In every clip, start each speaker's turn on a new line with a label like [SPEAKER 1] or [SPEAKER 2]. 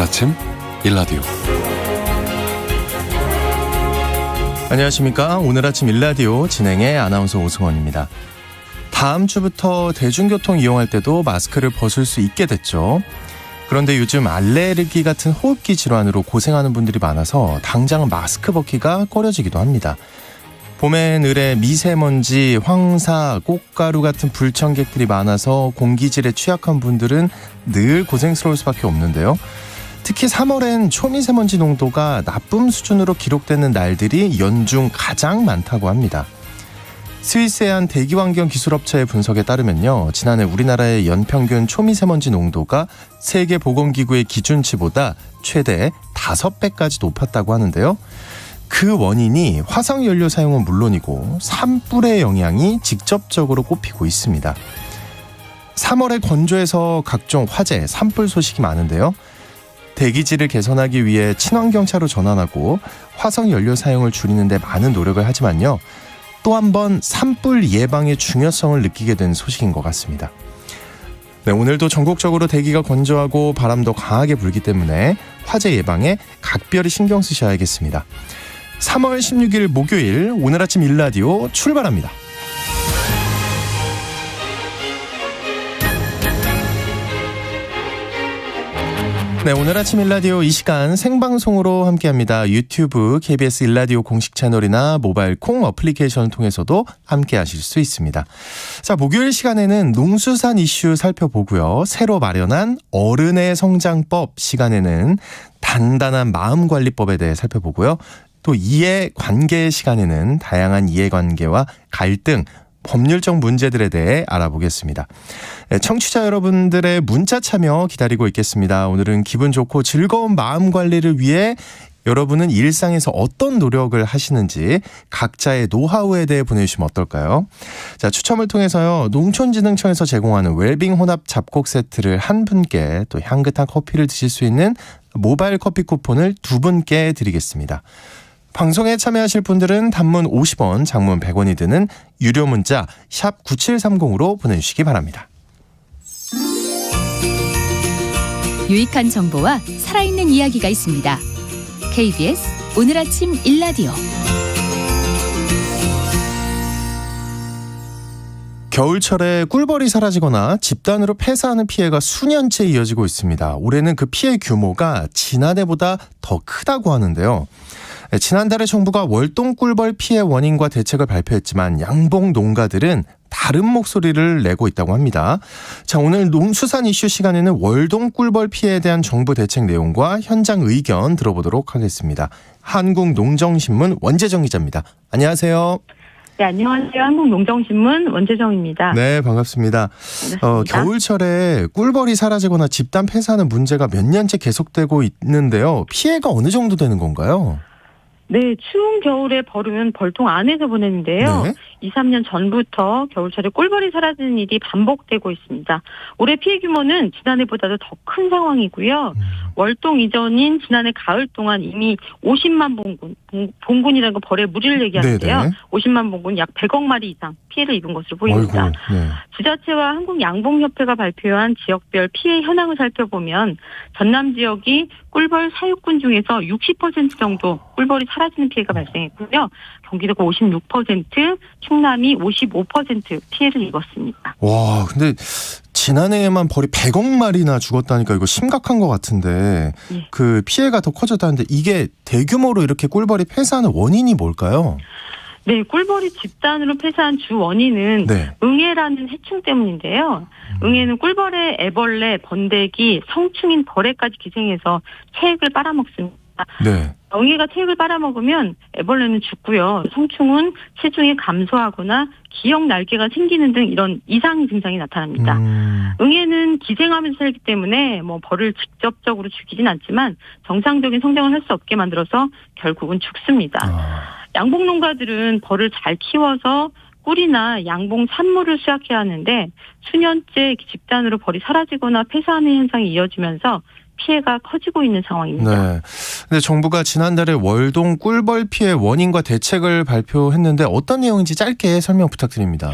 [SPEAKER 1] 아침 일라디오. 안녕하십니까. 오늘 아침 일라디오 진행의 아나운서 오승원입니다. 다음 주부터 대중교통 이용할 때도 마스크를 벗을 수 있게 됐죠. 그런데 요즘 알레르기 같은 호흡기 질환으로 고생하는 분들이 많아서 당장은 마스크 벗기가 꺼려지기도 합니다. 봄엔 을에 미세먼지, 황사, 꽃가루 같은 불청객들이 많아서 공기질에 취약한 분들은 늘 고생스러울 수밖에 없는데요. 특히 3월엔 초미세먼지 농도가 나쁨 수준으로 기록되는 날들이 연중 가장 많다고 합니다. 스위스의 한 대기환경기술업체의 분석에 따르면요, 지난해 우리나라의 연평균 초미세먼지 농도가 세계보건기구의 기준치보다 최대 5배까지 높았다고 하는데요. 그 원인이 화석연료 사용은 물론이고 산불의 영향이 직접적으로 꼽히고 있습니다. 3월에 건조해서 각종 화재, 산불 소식이 많은데요. 대기질을 개선하기 위해 친환경차로 전환하고 화석연료 사용을 줄이는 데 많은 노력을 하지만요. 또 한 번 산불 예방의 중요성을 느끼게 된 소식인 것 같습니다. 네, 오늘도 전국적으로 대기가 건조하고 바람도 강하게 불기 때문에 화재 예방에 각별히 신경 쓰셔야겠습니다. 3월 16일 목요일 오늘 아침 일라디오 출발합니다. 네, 오늘 아침 일라디오 이 시간 생방송으로 함께합니다. 유튜브 KBS 일라디오 공식 채널이나 모바일 콩 어플리케이션을 통해서도 함께하실 수 있습니다. 자, 목요일 시간에는 농수산 이슈 살펴보고요. 새로 마련한 어른의 성장법 시간에는 단단한 마음관리법에 대해 살펴보고요. 또 이해관계 시간에는 다양한 이해관계와 갈등, 법률적 문제들에 대해 알아보겠습니다. 청취자 여러분들의 문자 참여 기다리고 있겠습니다. 오늘은 기분 좋고 즐거운 마음 관리를 위해 여러분은 일상에서 어떤 노력을 하시는지 각자의 노하우에 대해 보내주시면 어떨까요? 자, 추첨을 통해서요, 농촌진흥청에서 제공하는 웰빙 혼합 잡곡 세트를 한 분께, 또 향긋한 커피를 드실 수 있는 모바일 커피 쿠폰을 2분께 드리겠습니다. 방송에 참여하실 분들은 단문 50원, 장문 100원이 드는 유료 문자 샵 9730으로 보내주시기 바랍니다.
[SPEAKER 2] 유익한 정보와 살아있는 이야기가 있습니다. KBS 오늘 아침 일라디오.
[SPEAKER 1] 겨울철에 꿀벌이 사라지거나 집단으로 폐사하는 피해가 수년째 이어지고 있습니다. 올해는 그 피해 규모가 지난해보다 더 크다고 하는데요. 지난달에 정부가 월동 꿀벌 피해 원인과 대책을 발표했지만 양봉 농가들은 다른 목소리를 내고 있다고 합니다. 자, 오늘 농수산 이슈 시간에는 월동 꿀벌 피해에 대한 정부 대책 내용과 현장 의견 들어보도록 하겠습니다. 한국농정신문 원재정 기자입니다. 안녕하세요.
[SPEAKER 3] 네, 안녕하세요. 한국농정신문 원재정입니다.
[SPEAKER 1] 네, 반갑습니다. 겨울철에 꿀벌이 사라지거나 집단 폐사하는 문제가 몇 년째 계속되고 있는데요. 피해가 어느 정도 되는 건가요?
[SPEAKER 3] 네, 추운 겨울에 벌은 벌통 안에서 보내는데요.
[SPEAKER 1] 네.
[SPEAKER 3] 2, 3년 전부터 겨울철에 꿀벌이 사라지는 일이 반복되고 있습니다. 올해 피해 규모는 지난해보다도 더 큰 상황이고요. 월동 이전인 지난해 가을 동안 이미 50만 봉군이라는 거 벌에 무리를 얘기하는데요.
[SPEAKER 1] 네네.
[SPEAKER 3] 50만 봉군 약 100억 마리 이상 피해를 입은 것으로 보입니다.
[SPEAKER 1] 어이구, 네.
[SPEAKER 3] 지자체와 한국양봉협회가 발표한 지역별 피해 현황을 살펴보면 전남 지역이 꿀벌 사육군 중에서 60% 정도 꿀벌이 사라지는 피해가 발생했고요. 경기도가 56%, 충남이 55% 피해를 입었습니다.
[SPEAKER 1] 와, 근데 지난해에만 벌이 100억 마리나 죽었다니까 이거 심각한 것 같은데,
[SPEAKER 3] 네.
[SPEAKER 1] 그 피해가 더 커졌다는데 이게 대규모로 이렇게 꿀벌이 폐사하는 원인이 뭘까요?
[SPEAKER 3] 네, 꿀벌이 집단으로 폐사한 주 원인은
[SPEAKER 1] 네.
[SPEAKER 3] 응애라는 해충 때문인데요. 응애는 꿀벌의 애벌레, 번데기, 성충인 벌레까지 기생해서 체액을 빨아먹습니다.
[SPEAKER 1] 네.
[SPEAKER 3] 응애가 체액을 빨아먹으면 애벌레는 죽고요. 성충은 체중이 감소하거나 기역 날개가 생기는 등 이런 이상 증상이 나타납니다. 응애는 기생하면서 살기 때문에 벌을 직접적으로 죽이진 않지만 정상적인 성장을 할 수 없게 만들어서 결국은 죽습니다. 양봉 농가들은 벌을 잘 키워서 꿀이나 양봉 산물을 수확해야 하는데 수년째 집단으로 벌이 사라지거나 폐사하는 현상이 이어지면서 피해가 커지고 있는 상황입니다.
[SPEAKER 1] 네. 근데 정부가 지난달에 월동 꿀벌 피해 원인과 대책을 발표했는데 어떤 내용인지 짧게 설명 부탁드립니다.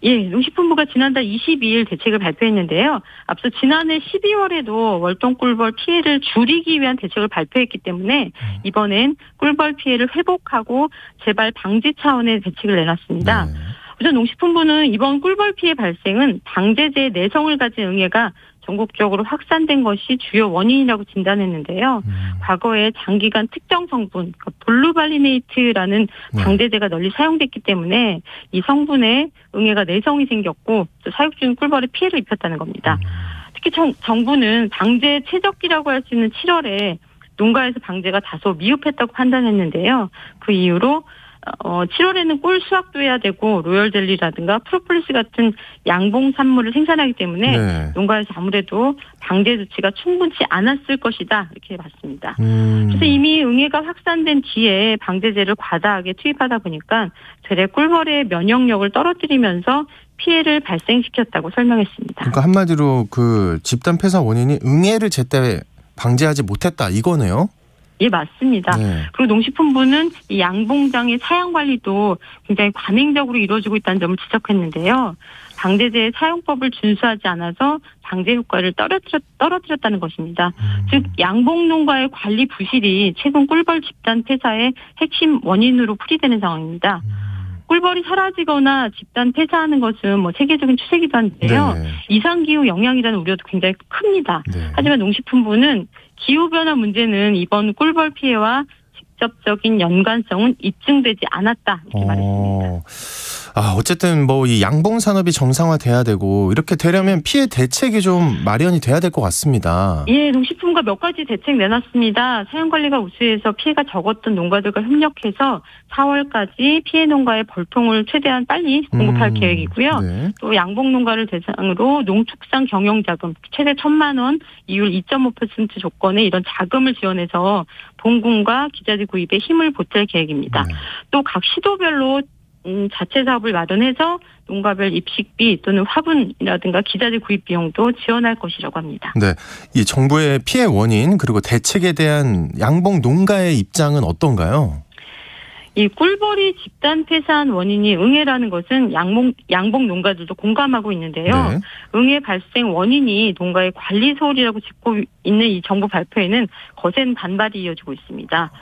[SPEAKER 3] 예, 농식품부가 지난달 22일 대책을 발표했는데요. 앞서 지난해 12월에도 월동 꿀벌 피해를 줄이기 위한 대책을 발표했기 때문에 이번엔 꿀벌 피해를 회복하고 재발 방지 차원의 대책을 내놨습니다.
[SPEAKER 1] 네.
[SPEAKER 3] 우선 농식품부는 이번 꿀벌 피해 발생은 방제제의 내성을 가진 응애가 전국적으로 확산된 것이 주요 원인이라고 진단했는데요. 과거에 장기간 특정 성분, 그러니까 블루발리네이트라는 방제제가 널리 사용됐기 때문에 이 성분에 응애가 내성이 생겼고 또 사육 중 꿀벌에 피해를 입혔다는 겁니다. 특히 정부는 방제 최적기라고 할 수 있는 7월에 농가에서 방제가 다소 미흡했다고 판단했는데요. 그 이후로 7월에는 꿀 수확도 해야 되고 로열 젤리라든가 프로폴리스 같은 양봉 산물을 생산하기 때문에
[SPEAKER 1] 네.
[SPEAKER 3] 농가에서 아무래도 방제 조치가 충분치 않았을 것이다 이렇게 봤습니다. 그래서 이미 응애가 확산된 뒤에 방제제를 과다하게 투입하다 보니까 되레 꿀벌의 면역력을 떨어뜨리면서 피해를 발생시켰다고 설명했습니다.
[SPEAKER 1] 그러니까 한마디로 그 집단 폐사 원인이 응애를 제때 방지하지 못했다 이거네요.
[SPEAKER 3] 예, 맞습니다.
[SPEAKER 1] 네.
[SPEAKER 3] 그리고 농식품부는 이 양봉장의 사용 관리도 굉장히 관행적으로 이루어지고 있다는 점을 지적했는데요. 방제제의 사용법을 준수하지 않아서 방제 효과를 떨어뜨렸다는 것입니다. 즉 양봉 농가의 관리 부실이 최근 꿀벌 집단 폐사의 핵심 원인으로 풀이되는 상황입니다. 꿀벌이 사라지거나 집단 폐사하는 것은 뭐 세계적인 추세기도 한데요.
[SPEAKER 1] 네.
[SPEAKER 3] 이상기후 영향이라는 우려도 굉장히 큽니다.
[SPEAKER 1] 네.
[SPEAKER 3] 하지만 농식품부는 기후변화 문제는 이번 꿀벌 피해와 직접적인 연관성은 입증되지 않았다 이렇게 말했습니다.
[SPEAKER 1] 어쨌든 뭐 이 양봉 산업이 정상화돼야 되고 이렇게 되려면 피해 대책이 좀 마련이 돼야 될 것 같습니다.
[SPEAKER 3] 예, 농식품부가 몇 가지 대책 내놨습니다. 사용관리가 우수해서 피해가 적었던 농가들과 협력해서 4월까지 피해 농가의 벌통을 최대한 빨리 공급할 계획이고요.
[SPEAKER 1] 네.
[SPEAKER 3] 또 양봉 농가를 대상으로 농축산 경영자금 최대 1,000만 원, 이율 2.5% 조건의 이런 자금을 지원해서 봉군과 기자재 구입에 힘을 보탤 계획입니다. 또 각 시도별로 자체 사업을 마련해서 농가별 입식비 또는 화분이라든가 기자재 구입 비용도 지원할 것이라고 합니다.
[SPEAKER 1] 네, 이 정부의 피해 원인 그리고 대책에 대한 양봉 농가의 입장은 어떤가요?
[SPEAKER 3] 이 꿀벌이 집단 폐사한 원인이 응애라는 것은 양봉 농가들도 공감하고 있는데요.
[SPEAKER 1] 네.
[SPEAKER 3] 응애 발생 원인이 농가의 관리 소홀이라고 짚고 있는 이 정부 발표에는 거센 반발이 이어지고 있습니다.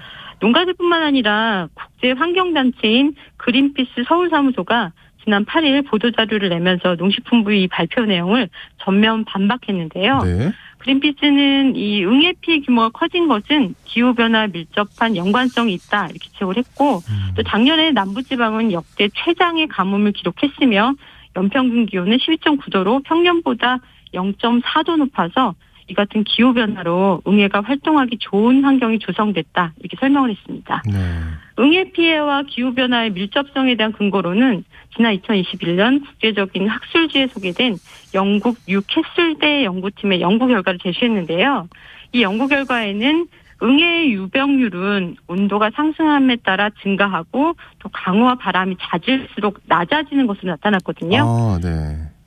[SPEAKER 3] 농가들뿐만 아니라 국제환경단체인 그린피스 서울사무소가 지난 8일 보도자료를 내면서 농식품부의 이 발표 내용을 전면 반박했는데요.
[SPEAKER 1] 네.
[SPEAKER 3] 그린피스는 이 응애 피해 규모가 커진 것은 기후변화 밀접한 연관성이 있다 이렇게 지적을 했고 또 작년에 남부지방은 역대 최장의 가뭄을 기록했으며 연평균 기온은 12.9도로 평년보다 0.4도 높아서 이 같은 기후변화로 응애가 활동하기 좋은 환경이 조성됐다 이렇게 설명을 했습니다.
[SPEAKER 1] 네.
[SPEAKER 3] 응애 피해와 기후변화의 밀접성에 대한 근거로는 지난 2021년 국제적인 학술지에 소개된 영국 뉴캐슬대 연구팀의 연구 결과를 제시했는데요. 이 연구 결과에는 응애의 유병률은 온도가 상승함에 따라 증가하고 또 강우와 바람이 잦을수록 낮아지는 것으로 나타났거든요.
[SPEAKER 1] 네.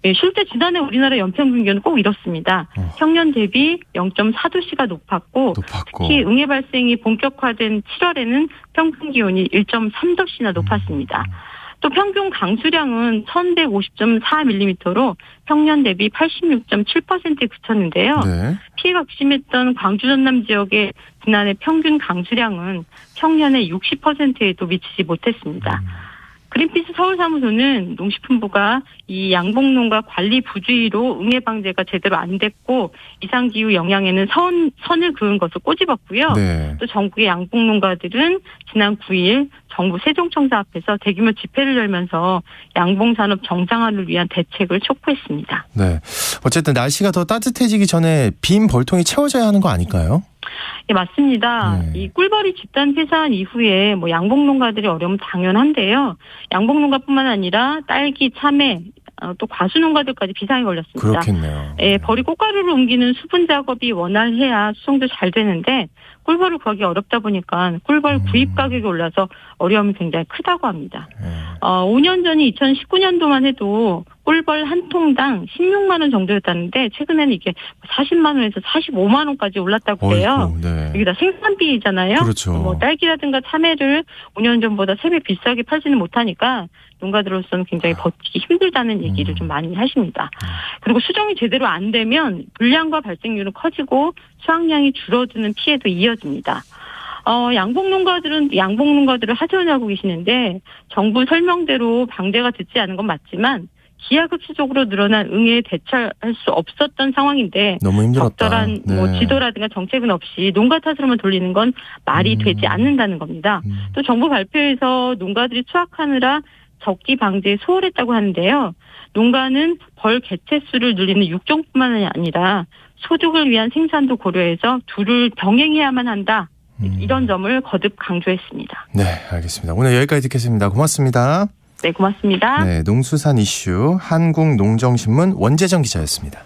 [SPEAKER 3] 네, 실제 지난해 우리나라 연평균 기온은 꼭 이렇습니다. 평년 대비 0.4도씨가 높았고 특히 응애 발생이 본격화된 7월에는 평균 기온이 1.3도씨나 높았습니다. 또 평균 강수량은 1150.4mm로 평년 대비 86.7%에 그쳤는데요.
[SPEAKER 1] 네.
[SPEAKER 3] 피해가 극심했던 광주 전남 지역의 지난해 평균 강수량은 평년의 60%에도 미치지 못했습니다. 그린피스 서울사무소는 농식품부가 이 양봉농가 관리 부주의로 응애 방제가 제대로 안 됐고 이상기후 영향에는 선을 그은 것을 꼬집었고요.
[SPEAKER 1] 네.
[SPEAKER 3] 또 전국의 양봉농가들은 지난 9일 정부 세종청사 앞에서 대규모 집회를 열면서 양봉산업 정상화를 위한 대책을 촉구했습니다.
[SPEAKER 1] 네. 어쨌든 날씨가 더 따뜻해지기 전에 빈 벌통이 채워져야 하는 거 아닐까요?
[SPEAKER 3] 네, 맞습니다.
[SPEAKER 1] 네.
[SPEAKER 3] 이 꿀벌이 집단 폐사한 이후에 뭐 양봉농가들의 어려움은 당연한데요. 양봉농가뿐만 아니라 딸기, 참외, 또 과수농가들까지 비상이 걸렸습니다.
[SPEAKER 1] 그렇겠네요.
[SPEAKER 3] 예, 벌이 꽃가루를 옮기는 수분 작업이 원활해야 수송도 잘 되는데 꿀벌을 구하기 어렵다 보니까 꿀벌 구입 가격이 올라서 어려움이 굉장히 크다고 합니다. 5년 전인 2019년도만 해도 꿀벌 한 통당 16만 원 정도였다는데 최근에는 이게 40만 원에서 45만 원까지 올랐다고 해요.
[SPEAKER 1] 네.
[SPEAKER 3] 이게 다 생산비잖아요.
[SPEAKER 1] 그렇죠.
[SPEAKER 3] 뭐 딸기라든가 참외를 5년 전보다 3배 비싸게 팔지는 못하니까 농가들로서는 굉장히 버티기 힘들다는 얘기를 좀 많이 하십니다. 그리고 수정이 제대로 안 되면 불량과 발생률은 커지고 수확량이 줄어드는 피해도 이어집니다. 양봉 농가들을 하소연하고 계시는데 정부 설명대로 방대가 듣지 않은 건 맞지만 기하급수적으로 늘어난 응애에 대처할 수 없었던 상황인데
[SPEAKER 1] 너무 힘들었다.
[SPEAKER 3] 적절한
[SPEAKER 1] 네.
[SPEAKER 3] 지도라든가 정책은 없이 농가 탓으로만 돌리는 건 말이 되지 않는다는 겁니다. 또 정부 발표에서 농가들이 수확하느라 적기 방제에 소홀했다고 하는데요. 농가는 벌 개체 수를 늘리는 육종뿐만 아니라 소득을 위한 생산도 고려해서 둘을 병행해야만 한다. 이런 점을 거듭 강조했습니다.
[SPEAKER 1] 네, 알겠습니다. 오늘 여기까지 듣겠습니다. 고맙습니다.
[SPEAKER 3] 네, 고맙습니다.
[SPEAKER 1] 네, 농수산 이슈 한국농정신문 원재정 기자였습니다.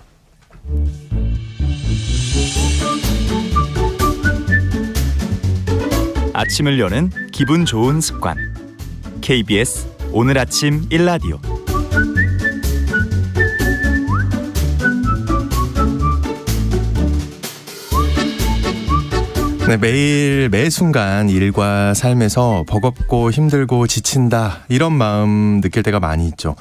[SPEAKER 4] 아침을 여는 기분 좋은 습관. KBS 오늘 아침 1라디오.
[SPEAKER 1] 네, 매일 매 순간 일과 삶에서 버겁고 힘들고 지친다 이런 마음 느낄 때가 많이 있죠.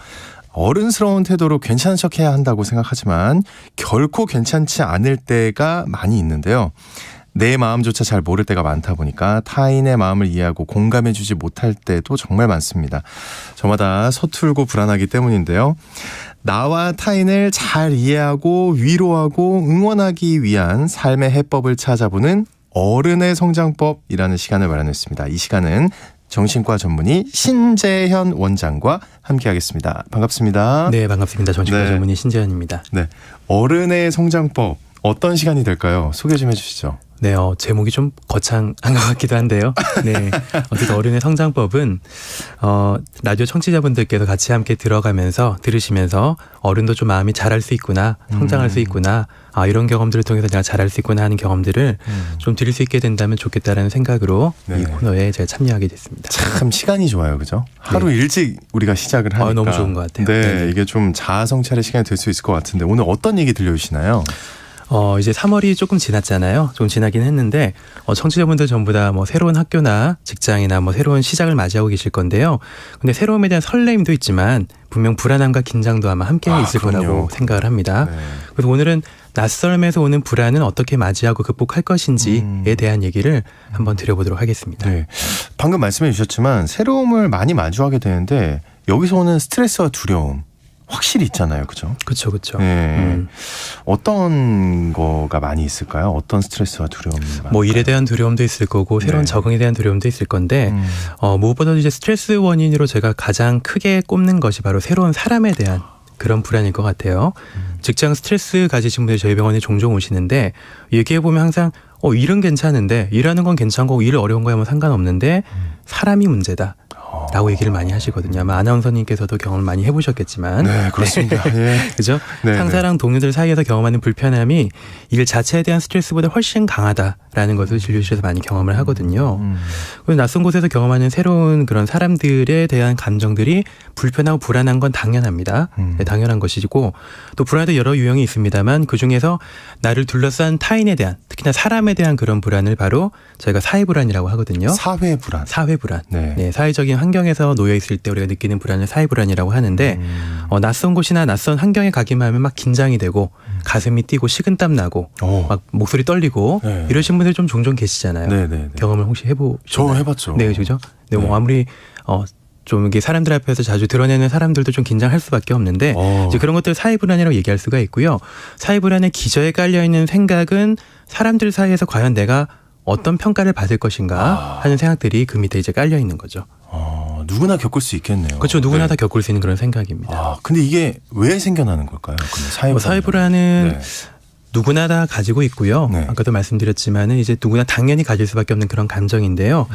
[SPEAKER 1] 어른스러운 태도로 괜찮은 척해야 한다고 생각하지만 결코 괜찮지 않을 때가 많이 있는데요. 내 마음조차 잘 모를 때가 많다 보니까 타인의 마음을 이해하고 공감해주지 못할 때도 정말 많습니다. 저마다 서툴고 불안하기 때문인데요. 나와 타인을 잘 이해하고 위로하고 응원하기 위한 삶의 해법을 찾아보는 어른의 성장법이라는 시간을 마련했습니다. 이 시간은 정신과 전문의 신재현 원장과 함께하겠습니다. 반갑습니다.
[SPEAKER 5] 네, 반갑습니다. 정신과
[SPEAKER 1] 네.
[SPEAKER 5] 전문의 신재현입니다.
[SPEAKER 1] 네, 어른의 성장법 어떤 시간이 될까요? 소개 좀 해주시죠.
[SPEAKER 5] 네, 제목이 좀 거창한 것 같기도 한데요. 네, 어쨌든 어른의 성장법은 라디오 청취자분들께서 같이 함께 들으시면서 어른도 좀 마음이 자랄 수 있구나, 성장할 수 있구나, 이런 경험들을 통해서 내가 자랄 수 있구나 하는 경험들을 좀 드릴 수 있게 된다면 좋겠다라는 생각으로
[SPEAKER 1] 네.
[SPEAKER 5] 이 코너에 제가 참여하게 됐습니다.
[SPEAKER 1] 참 시간이 좋아요, 그죠? 하루 일찍 우리가 시작을 하니까
[SPEAKER 5] 너무 좋은 것 같아요.
[SPEAKER 1] 네,
[SPEAKER 5] 네네.
[SPEAKER 1] 이게 좀 자아 성찰의 시간이 될 수 있을 것 같은데 오늘 어떤 얘기 들려주시나요?
[SPEAKER 5] 이제 3월이 조금 지났잖아요. 좀 지나긴 했는데, 청취자분들 전부 다 뭐 새로운 학교나 직장이나 뭐 새로운 시작을 맞이하고 계실 건데요. 근데 새로움에 대한 설레임도 있지만, 분명 불안함과 긴장도 아마 함께 있을
[SPEAKER 1] 그럼요.
[SPEAKER 5] 거라고 생각을 합니다.
[SPEAKER 1] 네.
[SPEAKER 5] 그래서 오늘은 낯설음에서 오는 불안은 어떻게 맞이하고 극복할 것인지에 대한 얘기를 한번 드려보도록 하겠습니다.
[SPEAKER 1] 네. 방금 말씀해 주셨지만 새로움을 많이 마주하게 되는데 여기서 오는 스트레스와 두려움 확실히 있잖아요. 그죠?
[SPEAKER 5] 그렇죠. 그렇죠.
[SPEAKER 1] 네. 어떤 거가 많이 있을까요? 어떤 스트레스와 두려움이
[SPEAKER 5] 뭐 일에
[SPEAKER 1] 많을까요?
[SPEAKER 5] 대한 두려움도 있을 거고 새로운
[SPEAKER 1] 네.
[SPEAKER 5] 적응에 대한 두려움도 있을 건데 무엇보다도 이제 스트레스 원인으로 제가 가장 크게 꼽는 것이 바로 새로운 사람에 대한 그런 불안일 것 같아요. 직장 스트레스 가지신 분들이 저희 병원에 종종 오시는데 얘기해보면 항상 일은 괜찮은데 일하는 건 괜찮고 일 어려운 거야 뭐 상관없는데 사람이 문제다. 라고 얘기를 많이 하시거든요. 아마 아나운서님께서도 경험을 많이 해보셨겠지만.
[SPEAKER 1] 네, 그렇습니다. 네.
[SPEAKER 5] 그죠?
[SPEAKER 1] 네,
[SPEAKER 5] 상사랑 동료들 사이에서 경험하는 불편함이 일 자체에 대한 스트레스보다 훨씬 강하다라는 것을 진료실에서 많이 경험을 하거든요. 그리고 낯선 곳에서 경험하는 새로운 그런 사람들에 대한 감정들이 불편하고 불안한 건 당연합니다. 네, 당연한 것이고 또 불안에도 여러 유형이 있습니다만 그중에서 나를 둘러싼 타인에 대한 특히나 사람에 대한 그런 불안을 바로 저희가 사회불안이라고 하거든요.
[SPEAKER 1] 사회 불안.
[SPEAKER 5] 사회불안.
[SPEAKER 1] 네.
[SPEAKER 5] 네, 사회적인 환경에서 놓여 있을 때 우리가 느끼는 불안을 사회불안이라고 하는데 낯선 곳이나 낯선 환경에 가기만 하면 막 긴장이 되고 가슴이 뛰고 식은땀 나고 막 목소리 떨리고
[SPEAKER 1] 네.
[SPEAKER 5] 이러신 분들 좀 종종 계시잖아요.
[SPEAKER 1] 네, 네, 네.
[SPEAKER 5] 경험을 혹시 해보셨나요?
[SPEAKER 1] 저 해봤죠.
[SPEAKER 5] 네, 그죠? 네, 뭐
[SPEAKER 1] 네.
[SPEAKER 5] 아무리 좀 이게 사람들 앞에서 자주 드러내는 사람들도 좀 긴장할 수밖에 없는데 이제 그런 것들 사회불안이라고 얘기할 수가 있고요. 사회불안의 기저에 깔려 있는 생각은 사람들 사이에서 과연 내가 어떤 평가를 받을 것인가 하는 생각들이 그 밑에 이제 깔려 있는 거죠.
[SPEAKER 1] 누구나 겪을 수 있겠네요.
[SPEAKER 5] 그렇죠. 누구나
[SPEAKER 1] 네.
[SPEAKER 5] 다 겪을 수 있는 그런 생각입니다.
[SPEAKER 1] 근데 이게 왜 생겨나는 걸까요?
[SPEAKER 5] 사회불안은
[SPEAKER 1] 네.
[SPEAKER 5] 누구나 다 가지고 있고요.
[SPEAKER 1] 네.
[SPEAKER 5] 아까도 말씀드렸지만은 이제 누구나 당연히 가질 수밖에 없는 그런 감정인데요.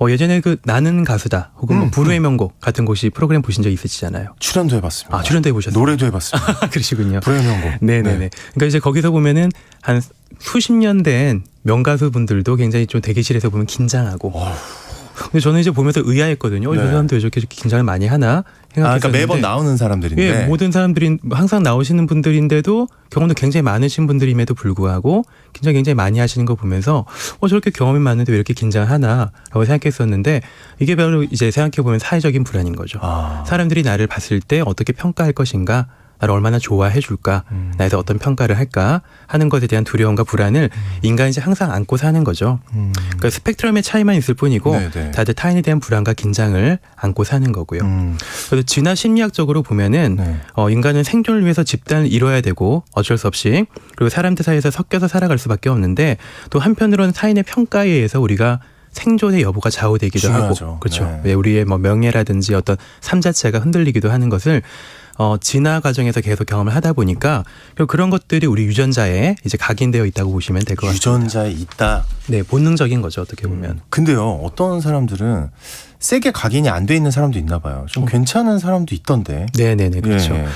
[SPEAKER 5] 예전에 그 나는 가수다 혹은 뭐 불후의 명곡 같은 곳이 프로그램 보신 적 있으시잖아요.
[SPEAKER 1] 출연도 해봤습니다.
[SPEAKER 5] 출연도 해보셨어요?
[SPEAKER 1] 노래도 해봤습니다.
[SPEAKER 5] 그러시군요.
[SPEAKER 1] 불후의 명곡.
[SPEAKER 5] 네네네.
[SPEAKER 1] 네.
[SPEAKER 5] 그러니까 이제 거기서 보면은 한 수십 년 된 명가수분들도 굉장히 좀 대기실에서 보면 긴장하고 근데 저는 이제 보면서 의아했거든요.
[SPEAKER 1] 네.
[SPEAKER 5] 이 사람도 왜 저렇게 긴장을 많이 하나 생각했었는데.
[SPEAKER 1] 그러니까 매번 나오는 사람들인데.
[SPEAKER 5] 예, 모든 사람들이 항상 나오시는 분들인데도 경험도 굉장히 많으신 분들임에도 불구하고 긴장 굉장히 많이 하시는 거 보면서 저렇게 경험이 많은데 왜 이렇게 긴장하나라고 생각했었는데 이게 바로 이제 생각해 보면 사회적인 불안인 거죠. 사람들이 나를 봤을 때 어떻게 평가할 것인가, 나를 얼마나 좋아해 줄까, 나에 대해서 어떤 평가를 할까 하는 것에 대한 두려움과 불안을 인간이 이제 항상 안고 사는 거죠. 그러니까 스펙트럼의 차이만 있을 뿐이고
[SPEAKER 1] 네네.
[SPEAKER 5] 다들 타인에 대한 불안과 긴장을 안고 사는 거고요. 그래서 진화 심리학적으로 보면은
[SPEAKER 1] 네.
[SPEAKER 5] 인간은 생존을 위해서 집단을 이뤄야 되고 어쩔 수 없이, 그리고 사람들 사이에서 섞여서 살아갈 수밖에 없는데 또 한편으로는 타인의 평가에 의해서 우리가 생존의 여부가 좌우되기도
[SPEAKER 1] 중요하죠.
[SPEAKER 5] 하고, 그렇죠.
[SPEAKER 1] 네.
[SPEAKER 5] 왜 우리의 뭐 명예라든지 어떤 삶 자체가 흔들리기도 하는 것을 진화 과정에서 계속 경험을 하다 보니까 그런 것들이 우리 유전자에 이제 각인되어 있다고 보시면 될 것 같습니다.
[SPEAKER 1] 유전자에 있다.
[SPEAKER 5] 네, 본능적인 거죠, 어떻게 보면.
[SPEAKER 1] 근데요, 어떤 사람들은 세게 각인이 안 돼 있는 사람도 있나 봐요. 좀 괜찮은 사람도 있던데.
[SPEAKER 5] 네네네, 그렇죠.
[SPEAKER 1] 예.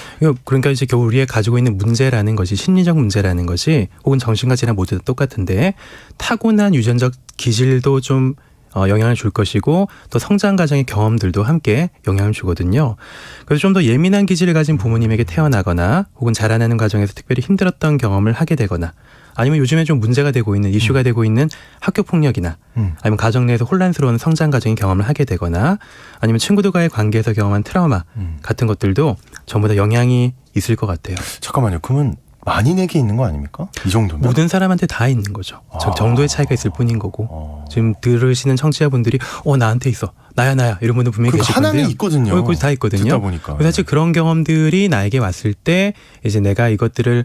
[SPEAKER 5] 그러니까 이제 겨우 우리가 가지고 있는 문제라는 것이, 심리적 문제라는 것이 혹은 정신과 질환 모두 다 똑같은데 타고난 유전적 기질도 좀 영향을 줄 것이고 또 성장 과정의 경험들도 함께 영향을 주거든요. 그래서 좀 더 예민한 기질을 가진 부모님에게 태어나거나 혹은 자라나는 과정에서 특별히 힘들었던 경험을 하게 되거나 아니면 요즘에 좀 문제가 되고 있는, 이슈가 되고 있는 학교 폭력이나 아니면 가정 내에서 혼란스러운 성장 과정의 경험을 하게 되거나 아니면 친구들과의 관계에서 경험한 트라우마 같은 것들도 전부 다 영향이 있을 것 같아요.
[SPEAKER 1] 잠깐만요. 그러면 만인에게 있는 거 아닙니까? 이 정도면?
[SPEAKER 5] 모든 사람한테 다 있는 거죠. 정도의 차이가 있을 뿐인 거고 지금 들으시는 청취자분들이 나한테 있어, 나야 이런 분들 분명히 계실 건데요.
[SPEAKER 1] 하나는 있거든요.
[SPEAKER 5] 다 있거든요.
[SPEAKER 1] 듣다 보니까.
[SPEAKER 5] 그래서 사실 그런 경험들이 나에게 왔을 때 이제 내가 이것들을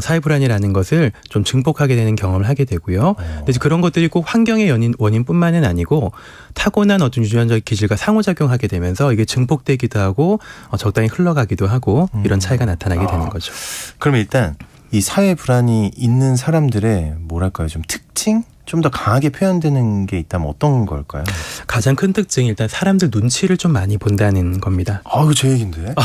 [SPEAKER 5] 사회불안이라는 것을 좀 증폭하게 되는 경험을 하게 되고요. 근데 이제 그런 것들이 꼭 환경의 원인뿐만은 아니고 타고난 어떤 유전적 기질과 상호작용하게 되면서 이게 증폭되기도 하고 적당히 흘러가기도 하고 이런 차이가 나타나게 되는 거죠.
[SPEAKER 1] 그러면 일단 이 사회 불안이 있는 사람들의 뭐랄까요, 좀 특징? 좀 더 강하게 표현되는 게 있다면 어떤 걸까요?
[SPEAKER 5] 가장 큰 특징이 일단 사람들 눈치를 좀 많이 본다는 겁니다.
[SPEAKER 1] 이거 제 얘기인데.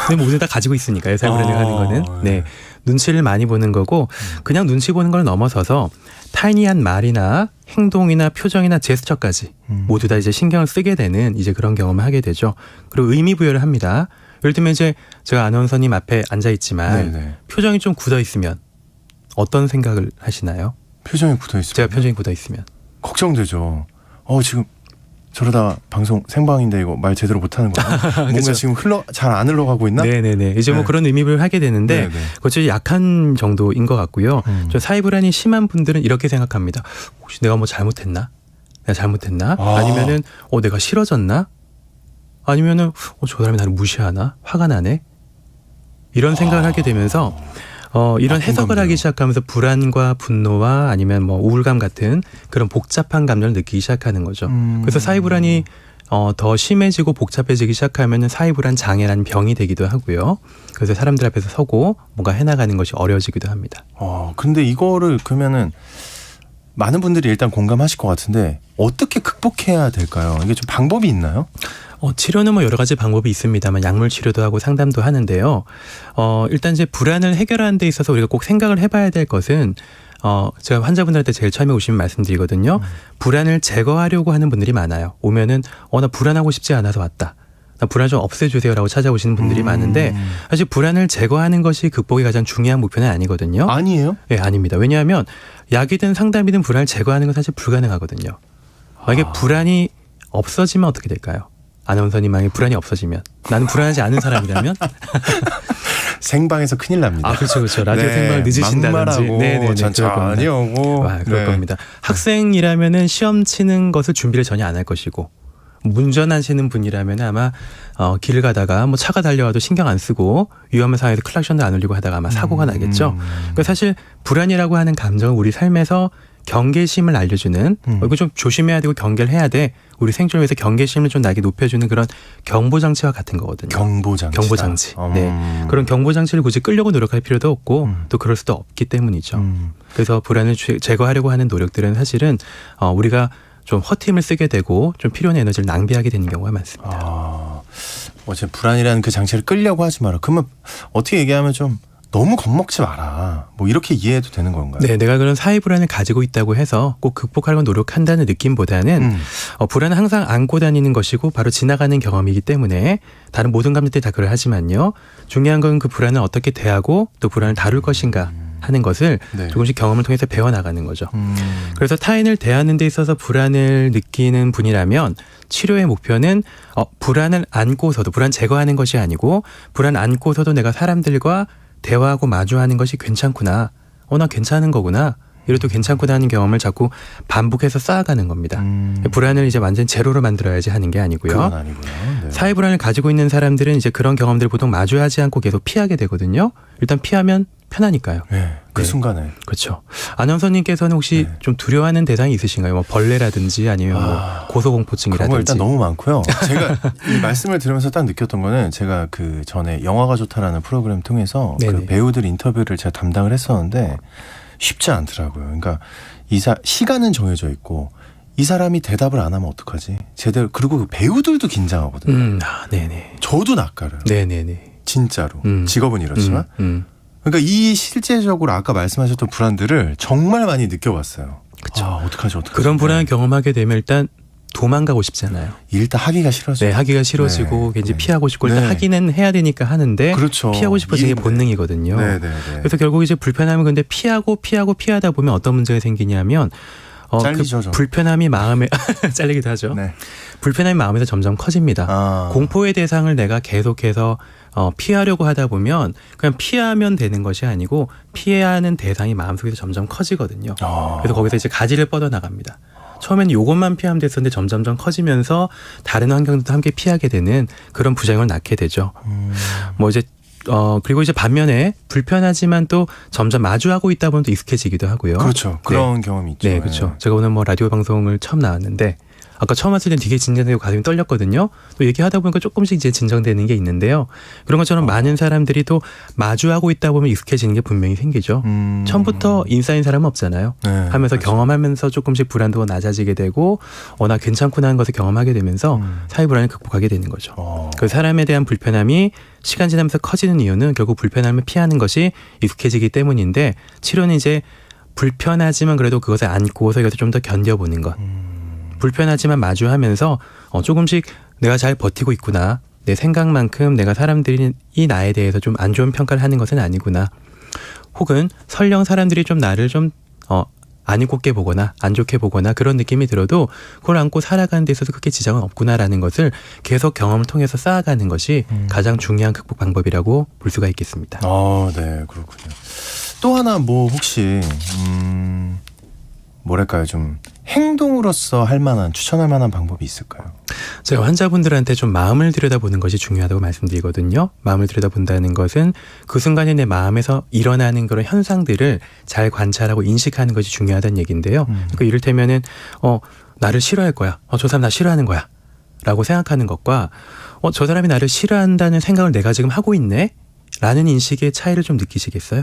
[SPEAKER 5] 근데 모두 다 가지고 있으니까요. 사회불안을 하는 거는. 네. 눈치를 많이 보는 거고 그냥 눈치 보는 걸 넘어서서 타인이 한 말이나 행동이나 표정이나 제스처까지 모두 다 이제 신경을 쓰게 되는 이제 그런 경험을 하게 되죠. 그리고 의미 부여를 합니다. 예를 들면 이제 제가 아나운서님 앞에 앉아 있지만
[SPEAKER 1] 네네.
[SPEAKER 5] 표정이 좀 굳어 있으면 어떤 생각을 하시나요?
[SPEAKER 1] 표정이 굳어 있어요.
[SPEAKER 5] 제가 표정이 굳어 있으면
[SPEAKER 1] 걱정되죠. 지금 저러다 방송 생방인데 이거 말 제대로 못하는 거야. 뭔가
[SPEAKER 5] 그쵸.
[SPEAKER 1] 지금 잘 안 흘러가고 있나?
[SPEAKER 5] 네네네. 이제 뭐
[SPEAKER 1] 네.
[SPEAKER 5] 그런 의미를 하게 되는데
[SPEAKER 1] 네네.
[SPEAKER 5] 그것이 약한 정도인 것 같고요. 좀 사회불안이 심한 분들은 이렇게 생각합니다. 혹시 내가 뭐 잘못했나? 내가 잘못했나? 아니면은 내가 싫어졌나? 아니면은 저 사람이 나를 무시하나? 화가 나네? 이런 생각을 하게 되면서 이런 해석을
[SPEAKER 1] 공감돼요.
[SPEAKER 5] 하기 시작하면서 불안과 분노와 아니면 뭐 우울감 같은 그런 복잡한 감정을 느끼기 시작하는 거죠. 그래서 사회불안이 더 심해지고 복잡해지기 시작하면은 사회불안 장애라는 병이 되기도 하고요. 그래서 사람들 앞에서 서고 뭔가 해나가는 것이 어려워지기도 합니다.
[SPEAKER 1] 근데 이거를 그러면은 많은 분들이 일단 공감하실 것 같은데 어떻게 극복해야 될까요? 이게 좀 방법이 있나요?
[SPEAKER 5] 치료는 뭐 여러 가지 방법이 있습니다만 약물 치료도 하고 상담도 하는데요. 일단 이제 불안을 해결하는 데 있어서 우리가 꼭 생각을 해봐야 될 것은 제가 환자분들한테 제일 처음에 오시면 말씀드리거든요. 불안을 제거하려고 하는 분들이 많아요. 오면은 나 불안하고 싶지 않아서 왔다. 나 불안 좀 없애주세요라고 찾아오시는 분들이 많은데 사실 불안을 제거하는 것이 극복의 가장 중요한 목표는 아니거든요.
[SPEAKER 1] 아니에요?
[SPEAKER 5] 네, 아닙니다. 왜냐하면 약이든 상담이든 불안을 제거하는 건 사실 불가능하거든요. 만약에 불안이 없어지면 어떻게 될까요? 아나운서님 만약에 불안이 없어지면 나는 불안하지 않은 사람이라면
[SPEAKER 1] 생방에서 큰일 납니다.
[SPEAKER 5] 그렇죠. 라디오 생방을 늦으신다든지
[SPEAKER 1] 막말하고 천천히 오고
[SPEAKER 5] 그럴 겁니다. 학생이라면은 시험 치는 것을 준비를 전혀 안 할 것이고 운전하시는 분이라면 아마 길을 가다가 뭐 차가 달려와도 신경 안 쓰고 위험한 상황에서 클락션도 안 울리고 하다가 아마 사고가 나겠죠. 그러니까 사실 불안이라고 하는 감정은 우리 삶에서 경계심을 알려주는 이거 좀 조심해야 되고 경계를 해야 돼. 우리 생존을 위해서 경계심을 좀 나게 높여주는 그런 경보장치와 같은 거거든요. 경보장치. 네. 그런 경보장치를 굳이 끌려고 노력할 필요도 없고 또 그럴 수도 없기 때문이죠. 그래서 불안을 제거하려고 하는 노력들은 사실은 우리가 좀 허팀을 쓰게 되고 좀 필요한 에너지를 낭비하게 되는 경우가 많습니다.
[SPEAKER 1] 어제 불안이라는 그 장치를 끌려고 하지 마라. 그러면 어떻게 얘기하면 좀 너무 겁먹지 마라. 뭐 이렇게 이해해도 되는 건가요?
[SPEAKER 5] 네, 내가 그런 사회 불안을 가지고 있다고 해서 꼭 극복하려고 노력한다는 느낌보다는 불안은 항상 안고 다니는 것이고 바로 지나가는 경험이기 때문에 다른 모든 감정들이 다 그러하지만요. 중요한 건 그 불안을 어떻게 대하고 또 불안을 다룰 것인가 하는 것을
[SPEAKER 1] 네.
[SPEAKER 5] 조금씩 경험을 통해서 배워나가는 거죠. 그래서 타인을 대하는 데 있어서 불안을 느끼는 분이라면 치료의 목표는 불안을 안고서도 불안 제거하는 것이 아니고 불안 안고서도 내가 사람들과 대화하고 마주하는 것이 괜찮구나. 나 괜찮은 거구나. 이래도 괜찮구나 하는 경험을 자꾸 반복해서 쌓아가는 겁니다. 불안을 이제 완전 제로로 만들어야지 하는 게 아니고요.
[SPEAKER 1] 그건 아니고요. 네.
[SPEAKER 5] 사회 불안을 가지고 있는 사람들은 이제 그런 경험들을 보통 마주하지 않고 계속 피하게 되거든요. 일단 피하면 편하니까요.
[SPEAKER 1] 네, 그
[SPEAKER 5] 네.
[SPEAKER 1] 순간에.
[SPEAKER 5] 그렇죠. 아나운서님께서는 혹시
[SPEAKER 1] 네.
[SPEAKER 5] 좀 두려워하는 대상이 있으신가요? 뭐 벌레라든지 아니면 뭐
[SPEAKER 1] 그런 거
[SPEAKER 5] 고소공포증이라든지.
[SPEAKER 1] 일단 너무 많고요. 제가 이 말씀을 들으면서 딱 느꼈던 거는 제가 그 전에 영화가 좋다라는 프로그램 통해서 그
[SPEAKER 5] 네네.
[SPEAKER 1] 배우들 인터뷰를 제가 담당을 했었는데 쉽지 않더라고요. 그러니까 시간은 정해져 있고 이 사람이 대답을 안 하면 어떡하지? 제대로 그리고 그 배우들도 긴장하거든요.
[SPEAKER 5] 네네.
[SPEAKER 1] 저도 낯가려요.
[SPEAKER 5] 네네네.
[SPEAKER 1] 진짜로. 직업은 이렇지만. 그러니까 이 실제적으로 아까 말씀하셨던 불안들을 정말 많이 느껴봤어요.
[SPEAKER 5] 그쵸.
[SPEAKER 1] 어떡하지?
[SPEAKER 5] 그런 불안을 경험하게 되면 일단 도망가고 싶잖아요.
[SPEAKER 1] 일단 하기가 싫어져요.
[SPEAKER 5] 네, 하기가 싫어지고
[SPEAKER 1] 네,
[SPEAKER 5] 왠지
[SPEAKER 1] 네.
[SPEAKER 5] 피하고 싶고 일단
[SPEAKER 1] 네.
[SPEAKER 5] 하기는 해야 되니까 하는데
[SPEAKER 1] 그렇죠.
[SPEAKER 5] 피하고 싶어지는 게
[SPEAKER 1] 네.
[SPEAKER 5] 본능이거든요.
[SPEAKER 1] 네네네.
[SPEAKER 5] 그래서 결국 이제 불편함을 근데 피하다 보면 어떤 문제가 생기냐면
[SPEAKER 1] 잘리죠,
[SPEAKER 5] 그
[SPEAKER 1] 저.
[SPEAKER 5] 불편함이 마음에 잘리기도 하죠.
[SPEAKER 1] 네.
[SPEAKER 5] 불편함이 마음에서 점점 커집니다. 공포의 대상을 내가 계속해서 피하려고 하다 보면 그냥 피하면 되는 것이 아니고 피하는 대상이 마음속에서 점점 커지거든요. 그래서 거기서 이제 가지를 뻗어나갑니다. 처음에는 이것만 피하면 됐었는데 점점점 커지면서 다른 환경도 함께 피하게 되는 그런 부작용을 낳게 되죠. 뭐 이제 그리고 이제 반면에 불편하지만 또 점점 마주하고 있다 보면 또 익숙해지기도 하고요.
[SPEAKER 1] 그렇죠. 그런 경험이 있죠.
[SPEAKER 5] 네, 그렇죠. 제가 오늘 뭐 라디오 방송을 처음 나왔는데 아까 처음 왔을 땐 되게 긴장되고 가슴이 떨렸거든요. 또 얘기하다 보니까 조금씩 이제 진정되는 게 있는데요. 그런 것처럼 많은 사람들이 또 마주하고 있다 보면 익숙해지는 게 분명히 생기죠. 처음부터 인싸인 사람은 없잖아요.
[SPEAKER 1] 네,
[SPEAKER 5] 하면서
[SPEAKER 1] 그렇죠.
[SPEAKER 5] 경험하면서 조금씩 불안도가 낮아지게 되고 나 괜찮구나 하는 것을 경험하게 되면서 사회 불안을 극복하게 되는 거죠. 그 사람에 대한 불편함이 시간 지나면서 커지는 이유는 결국 불편함을 피하는 것이 익숙해지기 때문인데 치료는 이제 불편하지만 그래도 그것을 안고서 이것을 좀 더 견뎌보는 것. 불편하지만 마주하면서 조금씩 내가 잘 버티고 있구나. 내 생각만큼 내가 사람들이 이 나에 대해서 좀 안 좋은 평가를 하는 것은 아니구나. 혹은 설령 사람들이 좀 나를 좀 안 이롭게 보거나 안 좋게 보거나 그런 느낌이 들어도 그걸 안고 살아가는 데 있어서 크게 지장은 없구나라는 것을 계속 경험을 통해서 쌓아가는 것이 가장 중요한 극복 방법이라고 볼 수가 있겠습니다.
[SPEAKER 1] 네, 그렇군요. 또 하나 뭐 혹시 뭐랄까요, 좀 행동으로서 할 만한 추천할 만한 방법이 있을까요?
[SPEAKER 5] 제가 환자분들한테 좀 마음을 들여다보는 것이 중요하다고 말씀드리거든요. 마음을 들여다본다는 것은 그 순간에 내 마음에서 일어나는 그런 현상들을 잘 관찰하고 인식하는 것이 중요하다는 얘기인데요. 그러니까 이를테면은 나를 싫어할 거야. 저 사람 나 싫어하는 거야. 라고 생각하는 것과 저 사람이 나를 싫어한다는 생각을 내가 지금 하고 있네? 라는 인식의 차이를 좀 느끼시겠어요?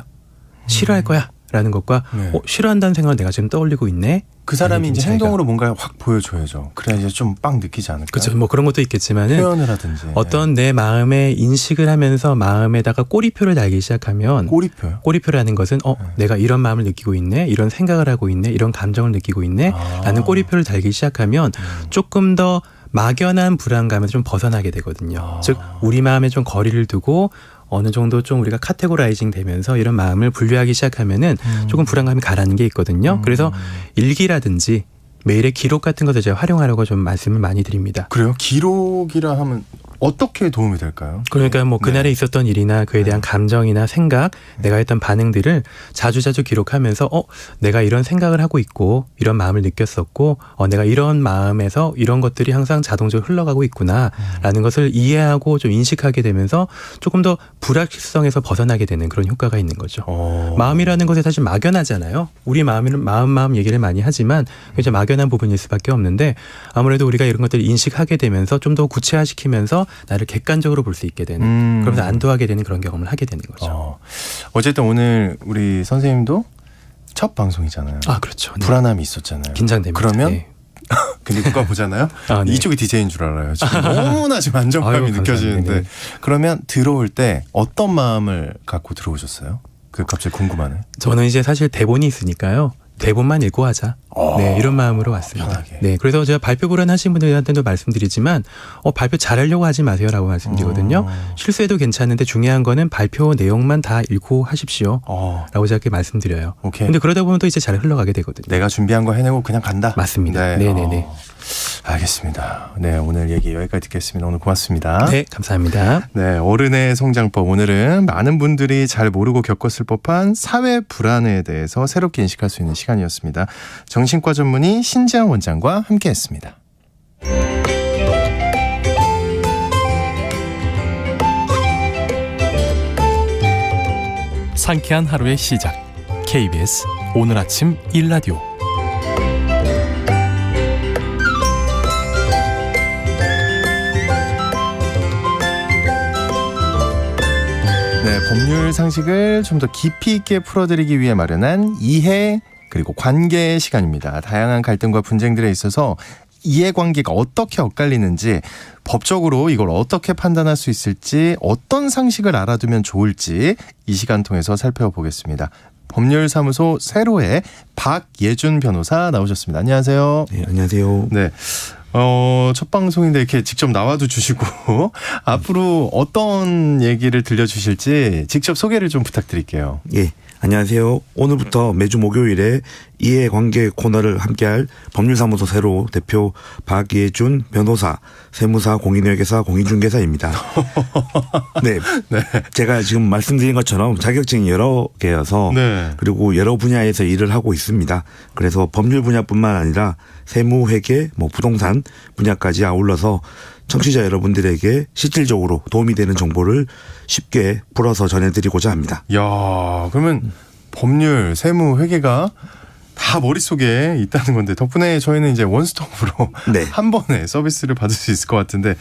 [SPEAKER 5] 싫어할 거야. 라는 것과
[SPEAKER 1] 네.
[SPEAKER 5] 싫어한다는 생각을 내가 지금 떠올리고 있네.
[SPEAKER 1] 그 사람이
[SPEAKER 5] 라는
[SPEAKER 1] 이제
[SPEAKER 5] 차이가.
[SPEAKER 1] 행동으로 뭔가 확 보여줘야죠. 그래야 이제 좀 빵 느끼지 않을까요?
[SPEAKER 5] 그렇죠. 뭐 그런 것도 있겠지만은
[SPEAKER 1] 표현을 하든지.
[SPEAKER 5] 어떤 내 마음의 인식을 하면서 마음에다가 꼬리표를 달기 시작하면
[SPEAKER 1] 꼬리표요?
[SPEAKER 5] 꼬리표라는 것은 내가 이런 마음을 느끼고 있네, 이런 생각을 하고 있네, 이런 감정을 느끼고 있네 라는 꼬리표를 달기 시작하면 조금 더 막연한 불안감에서 좀 벗어나게 되거든요. 즉 우리 마음에 좀 거리를 두고 어느 정도 좀 우리가 카테고라이징 되면서 이런 마음을 분류하기 시작하면은 조금 불안감이 가라는 게 있거든요. 그래서 일기라든지 메일의 기록 같은 것을 제가 활용하려고 좀 말씀을 많이 드립니다.
[SPEAKER 1] 그래요? 기록이라 하면 어떻게 도움이 될까요?
[SPEAKER 5] 그러니까 뭐 그날에 있었던 일이나 그에 대한 감정이나 생각, 내가 했던 반응들을 자주자주 기록하면서 내가 이런 생각을 하고 있고 이런 마음을 느꼈었고 내가 이런 마음에서 이런 것들이 항상 자동적으로 흘러가고 있구나 라는 것을 이해하고 좀 인식하게 되면서 조금 더 불확실성에서 벗어나게 되는 그런 효과가 있는 거죠. 마음이라는 것이 사실 막연하잖아요. 우리 마음 얘기를 많이 하지만 이제 막연한 부분일 수밖에 없는데 아무래도 우리가 이런 것들을 인식하게 되면서 좀 더 구체화시키면서 나를 객관적으로 볼 수 있게 되는 그러면서 안도하게 되는 그런 경험을 하게 되는 거죠.
[SPEAKER 1] 어쨌든 오늘 우리 선생님도 첫 방송이잖아요.
[SPEAKER 5] 그렇죠. 네.
[SPEAKER 1] 불안함이 있었잖아요.
[SPEAKER 5] 긴장됩니다.
[SPEAKER 1] 그러면
[SPEAKER 5] 네.
[SPEAKER 1] 근데 누가 보잖아요.
[SPEAKER 5] 네.
[SPEAKER 1] 이쪽이 DJ인 줄 알아요. 지금 너무나 지금 안정감이
[SPEAKER 5] 아유,
[SPEAKER 1] 느껴지는데.
[SPEAKER 5] 감사합니다.
[SPEAKER 1] 그러면 들어올 때 어떤 마음을 갖고 들어오셨어요? 그 갑자기 궁금하네.
[SPEAKER 5] 저는 이제 사실 대본이 있으니까요. 대본만 읽고 하자. 네, 이런 마음으로 왔습니다.
[SPEAKER 1] 편하게.
[SPEAKER 5] 네, 그래서 제가 발표 불안하신 분들한테도 말씀드리지만 발표 잘하려고 하지 마세요라고 말씀드리거든요. 실수해도 괜찮은데 중요한 거는 발표 내용만 다 읽고 하십시오. 라고 제가 그렇게 말씀드려요.
[SPEAKER 1] 오케이.
[SPEAKER 5] 근데 그러다 보면 또 이제 잘 흘러가게 되거든요.
[SPEAKER 1] 내가 준비한 거 해내고 그냥 간다.
[SPEAKER 5] 맞습니다. 네네네.
[SPEAKER 1] 알겠습니다. 네, 오늘 얘기 여기까지 듣겠습니다. 오늘 고맙습니다.
[SPEAKER 5] 네, 감사합니다.
[SPEAKER 1] 네, 어른의 성장법. 오늘은 많은 분들이 잘 모르고 겪었을 법한 사회 불안에 대해서 새롭게 인식할 수 있는 시간이었습니다. 정신과 전문의 신지영 원장과 함께했습니다.
[SPEAKER 6] 상쾌한 하루의 시작. KBS 오늘 아침 1라디오.
[SPEAKER 1] 네, 법률 상식을 좀 더 깊이 있게 풀어드리기 위해 마련한 이해 그리고 관계의 시간입니다. 다양한 갈등과 분쟁들에 있어서 이해관계가 어떻게 엇갈리는지, 법적으로 이걸 어떻게 판단할 수 있을지, 어떤 상식을 알아두면 좋을지 이 시간 통해서 살펴보겠습니다. 법률사무소 세로의 박예준 변호사 나오셨습니다. 안녕하세요.
[SPEAKER 7] 네, 안녕하세요.
[SPEAKER 1] 네. 첫 방송인데 이렇게 직접 나와도 주시고 앞으로 어떤 얘기를 들려주실지 직접 소개를 좀 부탁드릴게요.
[SPEAKER 7] 예, 안녕하세요. 오늘부터 매주 목요일에 이해관계 코너를 함께할 법률사무소 세로 대표 박예준 변호사, 세무사, 공인회계사, 공인중개사입니다. 네,
[SPEAKER 1] 네.
[SPEAKER 7] 제가 지금 말씀드린 것처럼 자격증이 여러 개여서
[SPEAKER 1] 네.
[SPEAKER 7] 그리고 여러 분야에서 일을 하고 있습니다. 그래서 법률 분야뿐만 아니라 세무, 회계, 부동산 분야까지 아울러서 청취자 여러분들에게 실질적으로 도움이 되는 정보를 쉽게 풀어서 전해드리고자 합니다.
[SPEAKER 1] 야, 그러면 법률, 세무, 회계가 다 머릿속에 있다는 건데 덕분에 저희는 이제 원스톱으로
[SPEAKER 7] 네.
[SPEAKER 1] 한 번에 서비스를 받을 수 있을 것 같은데,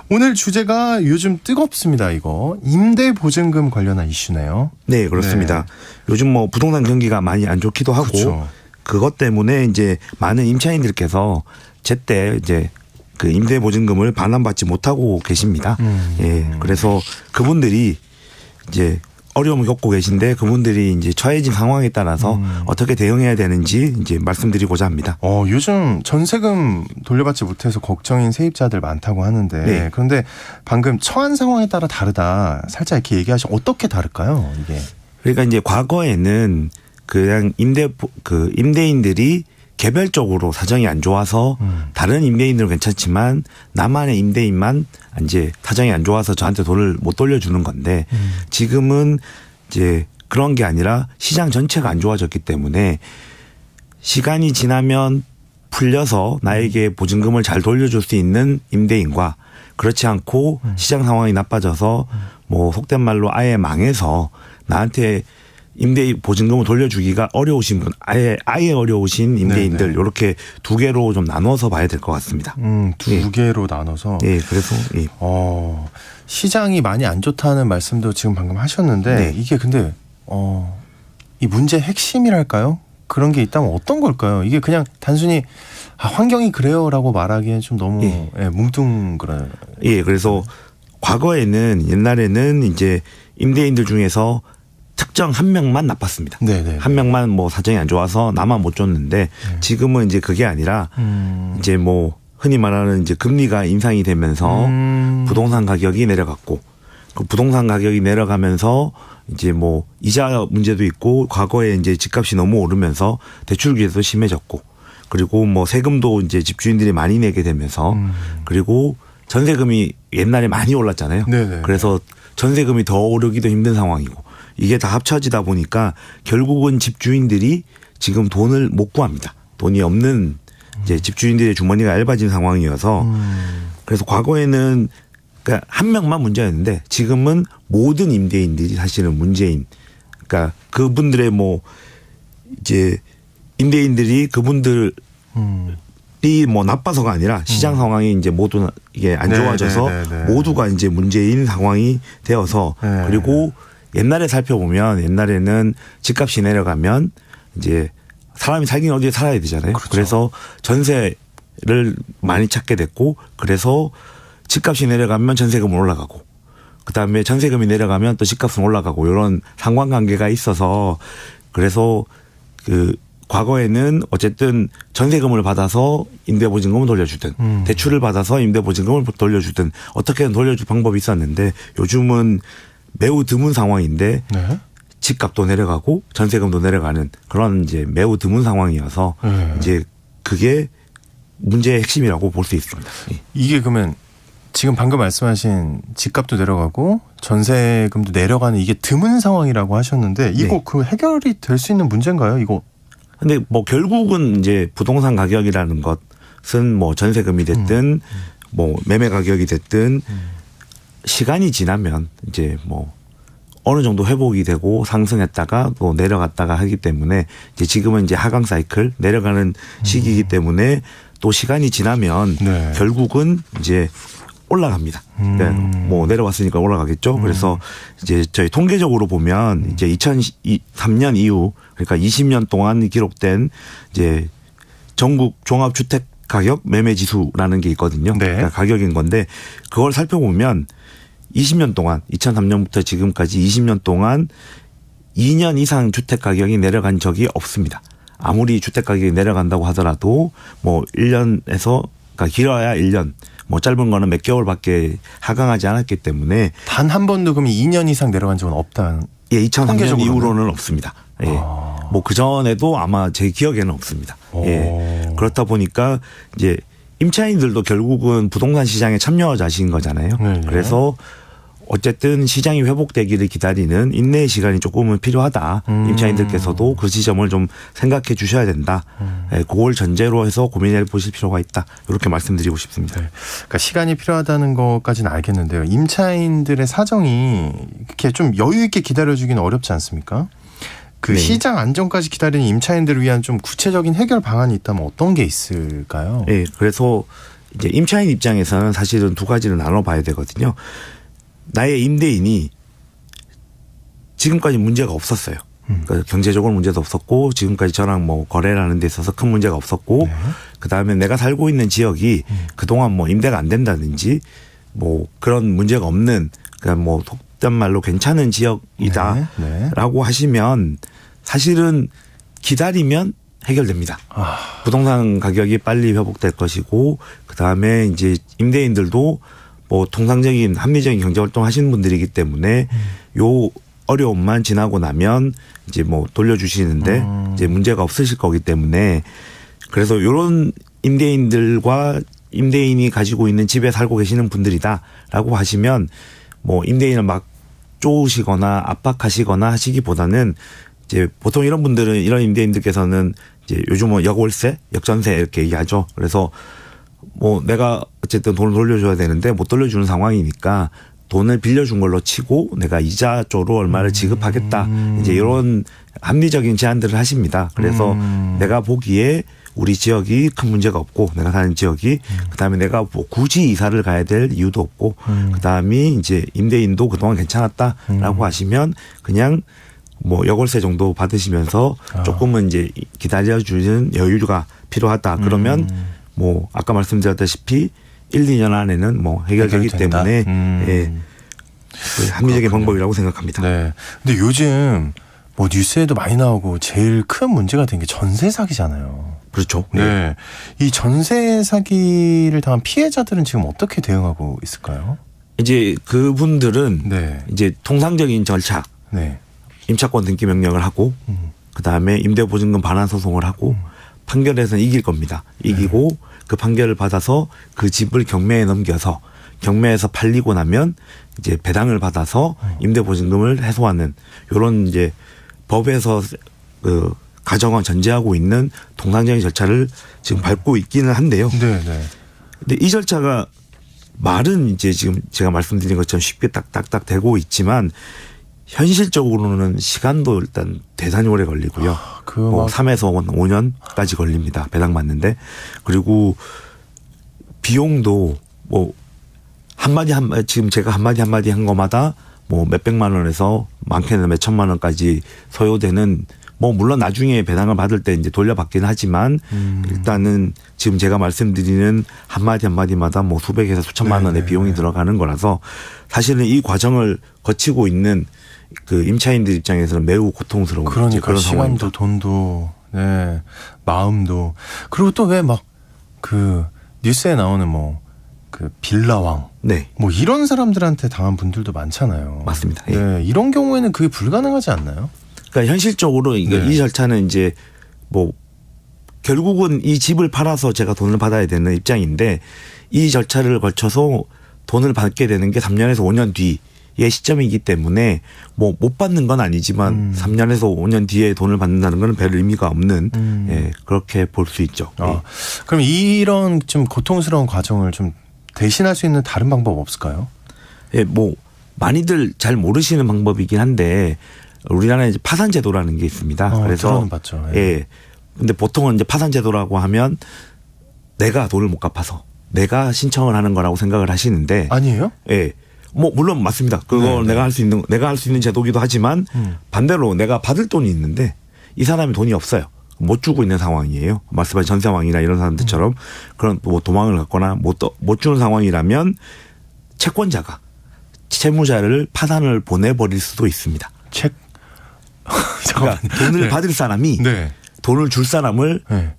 [SPEAKER 1] 오늘 주제가 요즘 뜨겁습니다. 이거 임대보증금 관련한 이슈네요.
[SPEAKER 7] 네, 그렇습니다. 요즘 부동산 경기가 많이 안 좋기도 하고
[SPEAKER 1] 그렇죠.
[SPEAKER 7] 그것 때문에 이제 많은 임차인들께서 제때 이제 그 임대보증금을 반환받지 못하고 계십니다. 예, 그래서 그분들이 이제 어려움을 겪고 계신데 그분들이 이제 처해진 상황에 따라서 어떻게 대응해야 되는지 이제 말씀드리고자 합니다.
[SPEAKER 1] 요즘 전세금 돌려받지 못해서 걱정인 세입자들 많다고 하는데,
[SPEAKER 7] 네.
[SPEAKER 1] 그런데 방금 처한 상황에 따라 다르다 살짝 이렇게 얘기하시면 어떻게 다를까요? 이게.
[SPEAKER 7] 그러니까 이제 과거에는 그냥 임대인들이 개별적으로 사정이 안 좋아서 다른 임대인들은 괜찮지만 나만의 임대인만 이제 사정이 안 좋아서 저한테 돈을 못 돌려주는 건데, 지금은 이제 그런 게 아니라 시장 전체가 안 좋아졌기 때문에 시간이 지나면 풀려서 나에게 보증금을 잘 돌려줄 수 있는 임대인과 그렇지 않고 시장 상황이 나빠져서 속된 말로 아예 망해서 나한테 임대 보증금을 돌려주기가 어려우신 분, 아예 어려우신 임대인들,
[SPEAKER 1] 네네.
[SPEAKER 7] 이렇게 두 개로 좀 나눠서 봐야 될 것 같습니다.
[SPEAKER 1] 두 개로 나눠서.
[SPEAKER 7] 예, 그래서 예.
[SPEAKER 1] 시장이 많이 안 좋다는 말씀도 지금 방금 하셨는데,
[SPEAKER 7] 네.
[SPEAKER 1] 이게 근데 이 문제의 핵심이랄까요? 그런 게 있다면 어떤 걸까요? 이게 그냥 단순히 환경이 그래요라고 말하기엔 좀 너무 뭉뚱그래요.
[SPEAKER 7] 예, 그래서 과거에는 옛날에는 이제 임대인들 중에서 특정 한 명만 나빴습니다.
[SPEAKER 1] 네네.
[SPEAKER 7] 한 명만 사정이 안 좋아서 나만 못 줬는데 지금은 이제 그게 아니라 이제 흔히 말하는 이제 금리가 인상이 되면서 부동산 가격이 내려갔고, 그 부동산 가격이 내려가면서 이제 이자 문제도 있고, 과거에 이제 집값이 너무 오르면서 대출 규제도 심해졌고, 그리고 세금도 이제 집주인들이 많이 내게 되면서, 그리고 전세금이 옛날에 많이 올랐잖아요.
[SPEAKER 1] 네네.
[SPEAKER 7] 그래서 전세금이 더 오르기도 힘든 상황이고, 이게 다 합쳐지다 보니까 결국은 집주인들이 지금 돈을 못 구합니다. 돈이 없는 이제 집주인들의 주머니가 얇아진 상황이어서, 그래서 과거에는 그러니까 한 명만 문제였는데 지금은 모든 임대인들이 사실은 문제인, 그러니까 그분들의 이제 임대인들이 그분들이 나빠서가 아니라 시장 상황이 이제 모두 이게 안 좋아져서 모두가 이제 문제인 상황이 되어서, 그리고 옛날에 살펴보면 옛날에는 집값이 내려가면 이제 사람이 살긴 어디에 살아야 되잖아요.
[SPEAKER 1] 그렇죠.
[SPEAKER 7] 그래서 전세를 전세를 많이 찾게 됐고 그래서 집값이 내려가면 전세금은 올라가고 그다음에 전세금이 내려가면 또 집값은 올라가고 이런 상관관계가 있어서 그래서 그 과거에는 어쨌든 전세금을 받아서 임대보증금을 돌려주든 대출을 받아서 임대보증금을 돌려주든 어떻게든 돌려줄 방법이 있었는데 요즘은 매우 드문 상황인데
[SPEAKER 1] 네.
[SPEAKER 7] 집값도 내려가고 전세금도 내려가는 그런 이제 매우 드문 상황이어서 이제 그게 문제의 핵심이라고 볼 수 있습니다.
[SPEAKER 1] 이게 그러면 지금 방금 말씀하신 집값도 내려가고 전세금도 내려가는 이게 드문 상황이라고 하셨는데 이거
[SPEAKER 7] 네.
[SPEAKER 1] 그 해결이 될 수 있는 문제인가요? 이거
[SPEAKER 7] 근데 뭐 결국은 이제 부동산 가격이라는 것은 뭐 전세금이 됐든 뭐 매매 가격이 됐든 시간이 지나면 이제 뭐 어느 정도 회복이 되고 상승했다가 또 내려갔다가 하기 때문에 이제 지금은 이제 하강 사이클 내려가는 시기이기 때문에 또 시간이 지나면
[SPEAKER 1] 네.
[SPEAKER 7] 결국은 이제 올라갑니다. 그러니까 뭐 내려왔으니까 올라가겠죠. 그래서 이제 저희 통계적으로 보면 이제 2003년 이후 그러니까 20년 동안 기록된 이제 전국 종합주택 가격 매매 지수라는 게 있거든요.
[SPEAKER 1] 네.
[SPEAKER 7] 그러니까 가격인 건데 그걸 살펴보면 20년 동안 2003년부터 지금까지 20년 동안 2년 이상 주택 가격이 내려간 적이 없습니다. 아무리 주택 가격이 내려간다고 하더라도 뭐 1년에서 그러니까 길어야 1년 뭐 짧은 거는 몇 개월밖에 하강하지 않았기 때문에
[SPEAKER 1] 단 한 번도 그럼 2년 이상 내려간 적은 없다.
[SPEAKER 7] 예, 2003년
[SPEAKER 1] 통계적으로는?
[SPEAKER 7] 이후로는 없습니다. 예. 뭐 그전에도 아마 제 기억에는 없습니다. 예. 그렇다 보니까 이제 임차인들도 결국은 부동산 시장에 참여자신 거잖아요.
[SPEAKER 1] 네네.
[SPEAKER 7] 그래서 어쨌든 시장이 회복되기를 기다리는 인내의 시간이 조금은 필요하다. 임차인들께서도 그 지점을 좀 생각해 주셔야 된다. 예, 그걸 전제로 해서 고민해 보실 필요가 있다. 이렇게 말씀드리고 싶습니다.
[SPEAKER 1] 네. 그러니까 시간이 필요하다는 것까지는 알겠는데요. 임차인들의 사정이 이렇게 좀 여유 있게 기다려주기는 어렵지 않습니까? 그
[SPEAKER 7] 네.
[SPEAKER 1] 시장 안정까지 기다리는 임차인들을 위한 좀 구체적인 해결 방안이 있다면 어떤 게 있을까요?
[SPEAKER 7] 예, 그래서 이제 임차인 입장에서는 사실은 두 가지를 나눠봐야 되거든요. 나의 임대인이 지금까지 문제가 없었어요. 그러니까 경제적으로 문제도 없었고 지금까지 저랑 뭐 거래라는 데 있어서 큰 문제가 없었고 그다음에 내가 살고 있는 지역이 그동안 뭐 임대가 안 된다든지 뭐 그런 문제가 없는 그냥 뭐 속된 말로 괜찮은 지역이다라고
[SPEAKER 1] 네.
[SPEAKER 7] 하시면 사실은 기다리면 해결됩니다. 부동산 가격이 빨리 회복될 것이고 그다음에 이제 임대인들도 뭐 통상적인 합리적인 경제 활동 하시는 분들이기 때문에 요 어려움만 지나고 나면 이제 뭐 돌려주시는데 이제 문제가 없으실 거기 때문에 그래서 요런 임대인들과 임대인이 가지고 있는 집에 살고 계시는 분들이다라고 하시면 뭐 임대인을 막 쪼으시거나 압박하시거나 하시기보다는 이제 보통 이런 분들은 이런 임대인들께서는 이제 요즘은 역월세, 역전세 이렇게 얘기하죠. 그래서 뭐 내가 어쨌든 돈을 돌려줘야 되는데 못 돌려주는 상황이니까 돈을 빌려준 걸로 치고 내가 이자 쪽으로 얼마를 지급하겠다. 이제 이런 합리적인 제안들을 하십니다. 그래서 내가 보기에 우리 지역이 큰 문제가 없고 내가 사는 지역이 그다음에 내가 뭐 굳이 이사를 가야 될 이유도 없고 그다음에 이제 임대인도 그동안 괜찮았다라고 하시면 그냥 뭐 역월세 정도 받으시면서 조금은 이제 기다려주는 여유가 필요하다. 그러면 뭐 아까 말씀드렸다시피 1, 2년 안에는 뭐 해결되기
[SPEAKER 1] 해결된다.
[SPEAKER 7] 때문에 예, 그 합리적인 방법이라고 생각합니다.
[SPEAKER 1] 네. 근데 요즘 뭐 뉴스에도 많이 나오고 제일 큰 문제가 된 게 전세 사기잖아요.
[SPEAKER 7] 그렇죠.
[SPEAKER 1] 네. 이 전세 사기를 당한 피해자들은 지금 어떻게 대응하고 있을까요?
[SPEAKER 7] 이제 그분들은
[SPEAKER 1] 네.
[SPEAKER 7] 이제 통상적인 절차,
[SPEAKER 1] 네.
[SPEAKER 7] 임차권 등기 명령을 하고 그다음에 임대보증금 반환 소송을 하고 판결에서는 이길 겁니다. 이기고 그 판결을 받아서 그 집을 경매에 넘겨서 경매에서 팔리고 나면 이제 배당을 받아서 임대보증금을 해소하는 이런 이제 법에서 그 가정을 전제하고 있는 통상적인 절차를 지금 밟고 있기는 한데요.
[SPEAKER 1] 네, 네.
[SPEAKER 7] 근데 이 절차가 말은 이제 지금 제가 말씀드린 것처럼 쉽게 딱딱딱 되고 있지만 현실적으로는 시간도 일단 대단히 오래 걸리고요. 뭐 3에서 5년까지 걸립니다. 배당받는데. 그리고 비용도 뭐 한마디 지금 제가 한마디 한 것마다 뭐 몇백만 원에서 많게는 몇천만 원까지 소요되는 뭐 물론 나중에 배당을 받을 때 이제 돌려받긴 하지만 일단은 지금 제가 말씀드리는 한마디 한마디마다 뭐 수백에서 수천만 원의 비용이 들어가는 거라서 사실은 이 과정을 거치고 있는 그 임차인들 입장에서는 매우 고통스러운
[SPEAKER 1] 그러니까
[SPEAKER 7] 그런
[SPEAKER 1] 시간도
[SPEAKER 7] 상황입니다.
[SPEAKER 1] 돈도 네 마음도 그리고 또 왜 막 그 뉴스에 나오는 뭐 그 빌라왕
[SPEAKER 7] 네.
[SPEAKER 1] 뭐 이런 사람들한테 당한 분들도 많잖아요.
[SPEAKER 7] 맞습니다. 예.
[SPEAKER 1] 네, 이런 경우에는 그게 불가능하지 않나요?
[SPEAKER 7] 그러니까 현실적으로
[SPEAKER 1] 네.
[SPEAKER 7] 이 절차는 이제 뭐 결국은 이 집을 팔아서 제가 돈을 받아야 되는 입장인데 이 절차를 거쳐서 돈을 받게 되는 게 3년에서 5년 뒤의 시점이기 때문에 뭐 못 받는 건 아니지만 3년에서 5년 뒤에 돈을 받는다는 건 별 의미가 없는 예, 그렇게 볼 수 있죠. 예.
[SPEAKER 1] 그럼 이런 좀 고통스러운 과정을 좀 대신할 수 있는 다른 방법 없을까요?
[SPEAKER 7] 예, 뭐 많이들 잘 모르시는 방법이긴 한데 우리나라에 이제 파산 제도라는 게 있습니다. 그래서
[SPEAKER 1] 들어는 봤죠. 예.
[SPEAKER 7] 예. 근데 보통은 이제 파산 제도라고 하면 내가 돈을 못 갚아서 내가 신청을 하는 거라고 생각을 하시는데
[SPEAKER 1] 아니에요?
[SPEAKER 7] 예. 뭐 물론 맞습니다. 그거
[SPEAKER 1] 네,
[SPEAKER 7] 내가 할 수 있는 제도기도 하지만 반대로 내가 받을 돈이 있는데 이 사람이 돈이 없어요. 못 주고 있는 상황이에요. 말씀하신 전세왕이나 이런 사람들처럼 그런 뭐 도망을 갔거나 못 주는 상황이라면 채권자가 채무자를 파산을 보내버릴 수도 있습니다.
[SPEAKER 1] 잠깐만.
[SPEAKER 7] 그러니까 돈을 받을 사람이
[SPEAKER 1] 네.
[SPEAKER 7] 돈을 줄 사람을
[SPEAKER 1] 네.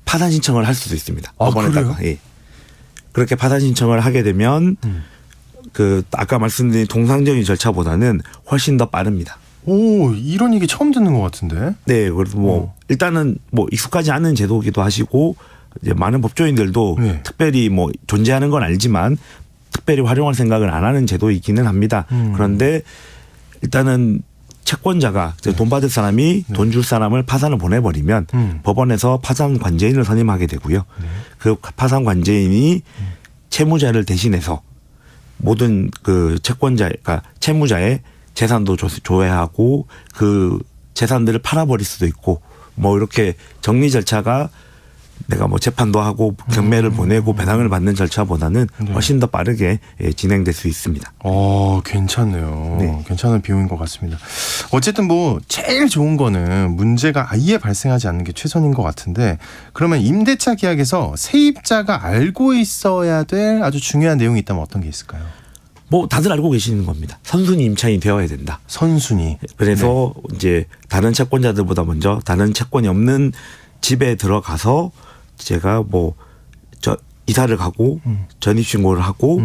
[SPEAKER 7] 파산 신청을 할 수도 있습니다.
[SPEAKER 1] 아,
[SPEAKER 7] 법원에다가. 예. 그렇게 파산 신청을 하게 되면 그 아까 말씀드린 통상적인 절차보다는 훨씬 더 빠릅니다.
[SPEAKER 1] 오, 이런 얘기 처음 듣는 것 같은데.
[SPEAKER 7] 네, 그래서 뭐 일단은 뭐 익숙하지 않은 제도기도 하시고 이제 많은 법조인들도
[SPEAKER 1] 네.
[SPEAKER 7] 특별히 뭐 존재하는 건 알지만 특별히 활용할 생각을 안 하는 제도이기는 합니다. 그런데 일단은 채권자가 돈 받을 사람이 돈 줄 사람을 파산을 보내버리면 법원에서 파산 관제인을 선임하게 되고요. 그 파산 관제인이 채무자를 대신해서 모든 그 채권자가 채무자의 재산도 조회하고 그 재산들을 팔아버릴 수도 있고 뭐 이렇게 정리 절차가 내가 뭐 재판도 하고 경매를 보내고 배당을 받는 절차보다는 훨씬 더 빠르게 진행될 수 있습니다.
[SPEAKER 1] 괜찮네요.
[SPEAKER 7] 네.
[SPEAKER 1] 괜찮은 비용인 것 같습니다. 어쨌든 뭐 제일 좋은 거는 문제가 아예 발생하지 않는 게 최선인 것 같은데 그러면 임대차 계약에서 세입자가 알고 있어야 될 아주 중요한 내용이 있다면 어떤 게 있을까요?
[SPEAKER 7] 뭐 다들 알고 계시는 겁니다. 선순위 임차인이 되어야 된다.
[SPEAKER 1] 선순위.
[SPEAKER 7] 그래서 이제 다른 채권자들보다 먼저 다른 채권이 없는 집에 들어가서 제가 뭐 이사를 가고 전입신고를 하고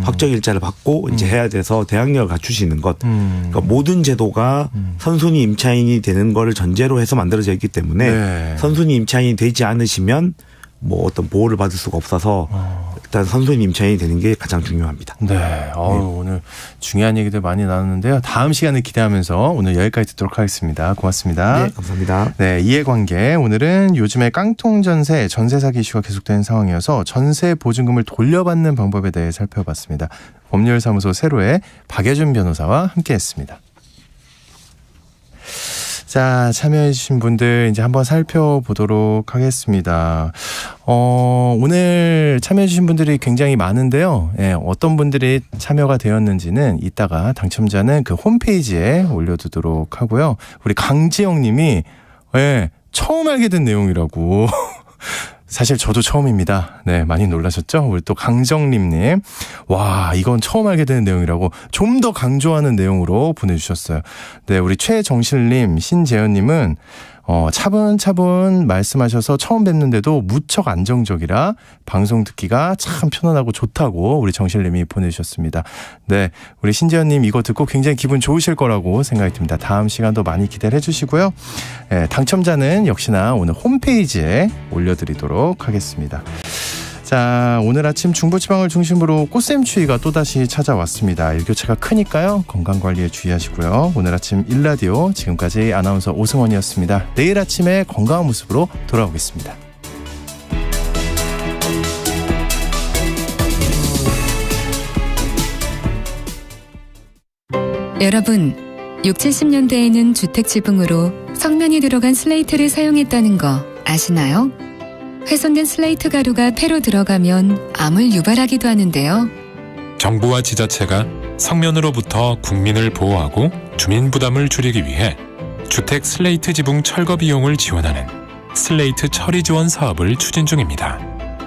[SPEAKER 7] 확정일자를 받고 이제 해야 돼서 대항력을 갖추시는 것. 그러니까 모든 제도가 선순위 임차인이 되는 거를 전제로 해서 만들어져 있기 때문에
[SPEAKER 1] 네.
[SPEAKER 7] 선순위 임차인이 되지 않으시면 뭐 어떤 보호를 받을 수가 없어서 일단 선순위 임차인이 되는 게 가장 중요합니다.
[SPEAKER 1] 네. 오늘 중요한 얘기들 많이 나눴는데요. 다음 시간을 기대하면서 오늘 여기까지 듣도록 하겠습니다. 고맙습니다.
[SPEAKER 7] 네, 감사합니다.
[SPEAKER 1] 네, 이해관계. 오늘은 요즘에 깡통전세, 전세 사기 이슈가 계속되는 상황이어서 전세 보증금을 돌려받는 방법에 대해 살펴봤습니다. 법률사무소 세로의 박예준 변호사와 함께했습니다. 자, 참여해주신 분들 이제 한번 살펴보도록 하겠습니다. 오늘 참여해주신 분들이 굉장히 많은데요. 예, 어떤 분들이 참여가 되었는지는 이따가 당첨자는 그 홈페이지에 올려두도록 하고요. 우리 강지영 님이, 처음 알게 된 내용이라고. 사실 저도 처음입니다. 네, 많이 놀라셨죠? 우리 또 강정림님, 와, 이건 처음 알게 되는 내용이라고 좀 더 강조하는 내용으로 보내주셨어요. 네, 우리 최정실님, 신재현님은 차분차분 말씀하셔서 처음 뵙는데도 무척 안정적이라 방송 듣기가 참 편안하고 좋다고 우리 정실님이 보내주셨습니다. 네, 우리 신재현님 이거 듣고 굉장히 기분 좋으실 거라고 생각이 듭니다. 다음 시간도 많이 기대를 해주시고요. 네, 당첨자는 역시나 오늘 홈페이지에 올려드리도록 하겠습니다. 자, 오늘 아침 중부지방을 중심으로 꽃샘추위가 또다시 찾아왔습니다. 일교차가 크니까요. 건강관리에 주의하시고요. 오늘 아침 일라디오 지금까지 아나운서 오승원이었습니다. 내일 아침에 건강한 모습으로 돌아오겠습니다.
[SPEAKER 2] 여러분, 60-70년대에는 주택지붕으로 성면이 들어간 슬레이트를 사용했다는 거 아시나요? 훼손된 슬레이트 가루가 폐로 들어가면 암을 유발하기도 하는데요.
[SPEAKER 6] 정부와 지자체가 성면으로부터 국민을 보호하고 주민 부담을 줄이기 위해 주택 슬레이트 지붕 철거 비용을 지원하는 슬레이트 처리 지원 사업을 추진 중입니다.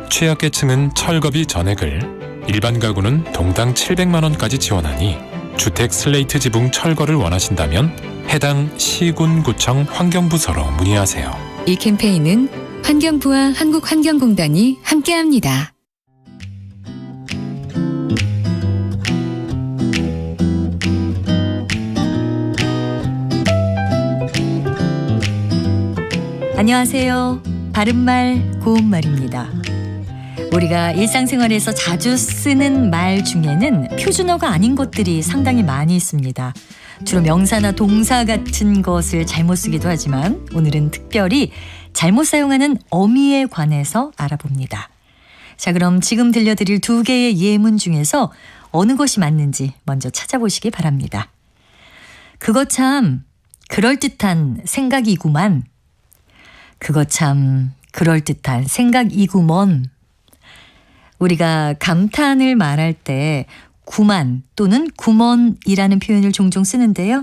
[SPEAKER 6] 취약계층은 철거비 전액을, 일반 가구는 동당 700만 원까지 지원하니 주택 슬레이트 지붕 철거를 원하신다면 해당 시군 구청 환경부서로 문의하세요.
[SPEAKER 2] 이 캠페인은 환경부와 한국환경공단이 함께합니다.
[SPEAKER 8] 안녕하세요. 바른말 고운말입니다. 우리가 일상생활에서 자주 쓰는 말 중에는 표준어가 아닌 것들이 상당히 많이 있습니다. 주로 명사나 동사 같은 것을 잘못 쓰기도 하지만 오늘은 특별히 잘못 사용하는 어미에 관해서 알아봅니다. 자, 그럼 지금 들려드릴 2개의 예문 중에서 어느 것이 맞는지 먼저 찾아보시기 바랍니다. 그거 참 그럴듯한 생각이구만. 그거 참 그럴듯한 생각이구먼. 우리가 감탄을 말할 때 구만 또는 구먼이라는 표현을 종종 쓰는데요.